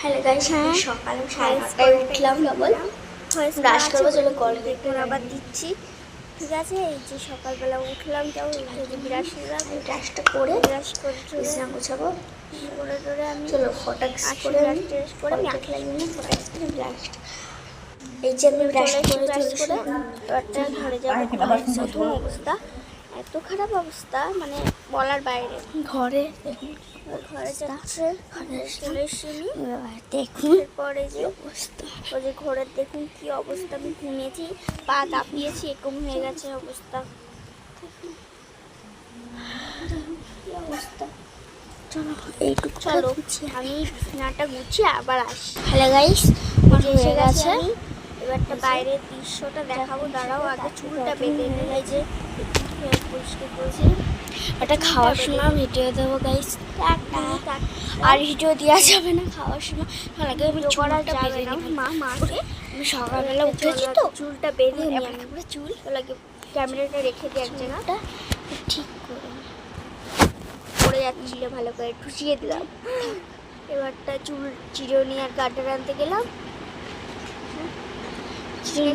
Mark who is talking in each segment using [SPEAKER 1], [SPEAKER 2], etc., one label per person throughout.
[SPEAKER 1] Hello guys, সকালে 9:30টায় উঠলাম, double brush করবো, চলো কলগেট
[SPEAKER 2] আবার দিচ্ছি। ঠিক আছে, এই যে সকালবেলা উঠলাম, তাও ব্রাশ নিলাম,
[SPEAKER 1] ব্রাশটা করে
[SPEAKER 2] ব্রাশ করে
[SPEAKER 1] বিছানা গোছাবো,
[SPEAKER 2] করে টরে আমি
[SPEAKER 1] চলো ফটাক্স করে
[SPEAKER 2] ব্রাশ ট্রেস করে আমি
[SPEAKER 1] কলগেট লাগিয়ে নিই, ফটাক্স করে ব্রাশ। এই যে আমি ব্রাশ করে
[SPEAKER 2] এবারটা ঘরে যাবো। প্রথম অবস্থা এত খারাপ অবস্থা, মানে বলার বাইরে।
[SPEAKER 1] ঘরে
[SPEAKER 2] ঘরে যাচ্ছে, চলে এসেছি
[SPEAKER 1] দেখুন
[SPEAKER 2] পরে যে
[SPEAKER 1] অবস্থা,
[SPEAKER 2] ওই যে ঘরের দেখুন কি অবস্থা। আমি ঘুমিয়েছি, পা দাপিয়েছি, এরকম হয়ে গেছে অবস্থা। কি অবস্থা।
[SPEAKER 1] চলো এইটুকু
[SPEAKER 2] চলো আমি বিছানাটা গুছিয়ে আবার আসি।
[SPEAKER 1] হ্যালো গাইস,
[SPEAKER 2] এসে গেছে। এবারটা বাইরের দৃশ্যটা দেখাবো, দাঁড়াও আগে চুলটা বেঁধে নিই। এই যে পরিষ্কার করেছি,
[SPEAKER 1] ওটা খাওয়ার সময় ভিডিও দেবো গাইস, আর ভিডিও দেওয়া যাবে না খাওয়ার সময়, লাগে আমি চুলটা বেঁধে নিই।
[SPEAKER 2] মাকে
[SPEAKER 1] আমি সকালবেলা উঠেছি তো
[SPEAKER 2] চুলটা বেঁধে নিই আমি।
[SPEAKER 1] পুরো চুল
[SPEAKER 2] লাগে ক্যামেরাটা রেখে দিই এক জায়গাটা,
[SPEAKER 1] ঠিক করে
[SPEAKER 2] পড়ে যাচ্ছিল, ভালো করে ঠুসিয়ে দিলাম। এবারটা চুল চিরুনি আর গাড্ডার আনতে গেলাম,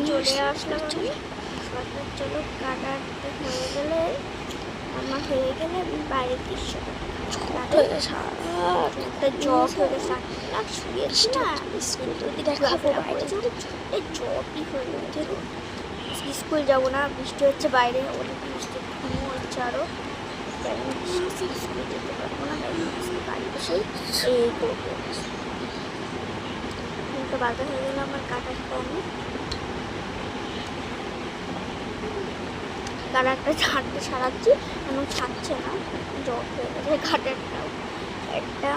[SPEAKER 2] চলে আসলাম আমি। চলো কাটাতে হয়ে গেলে, আমার হয়ে গেলে আমি বাইরের দৃশ্যটা একটা জব হয়ে সারা শুয়েছি না,
[SPEAKER 1] দেখাবো বাইরে
[SPEAKER 2] জবই হয়ে গেছে। স্কুল যাবো না, বৃষ্টি হচ্ছে বাইরে, অনেক বৃষ্টি, ঘুমো হচ্ছে আরও। স্কুল যেতে পারবো না, বাড়ি বসেই এই করবো। কিন্তু বাজার হয়ে গেলে আমার কাটার কমে, কাটারটা ছাড়তে সারাচ্ছি, এমন ছাড়ছে না, জব হয়ে গেছে কাটারটাও। একটা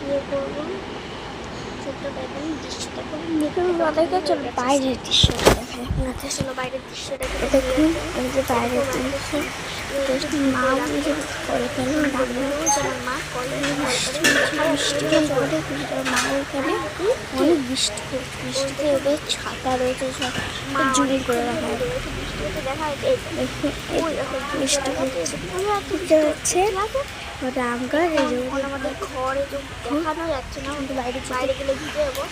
[SPEAKER 2] ইয়ে করবো, ছোট্ট ব্যাপার দৃশ্যটা
[SPEAKER 1] আপনাদেরকে চলো বাইরের দৃশ্যটা দেখাই আপনাদের।
[SPEAKER 2] চলো বাইরের দৃশ্যটা
[SPEAKER 1] দেখুন এই যে বাইরের দৃশ্য, মা যে করে ফেলো
[SPEAKER 2] মা
[SPEAKER 1] বৃষ্টি মা ওখানে অনেক বৃষ্টি বৃষ্টিতে ওদের ছাতা রয়েছে, সব জুড়ি করে রাখা বৃষ্টি হচ্ছে হচ্ছে ওটা আম গাছ। এই যে
[SPEAKER 2] আমাদের ঘরে দেখানো যাচ্ছে না, আমাদের বাইরে বাইরে গেলে ভিজে যাবো।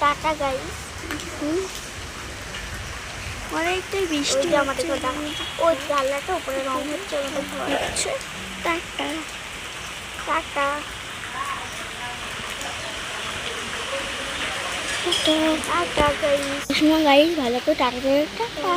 [SPEAKER 2] টাটা গাইস,
[SPEAKER 1] অনেকটাই বৃষ্টি
[SPEAKER 2] আমাদের ওই জানলাটা উপরে রং হচ্ছে, আমাদের ঘর হচ্ছে।
[SPEAKER 1] Tata
[SPEAKER 2] tata tata guys,
[SPEAKER 1] guys ভালো করে টাটা টাটা।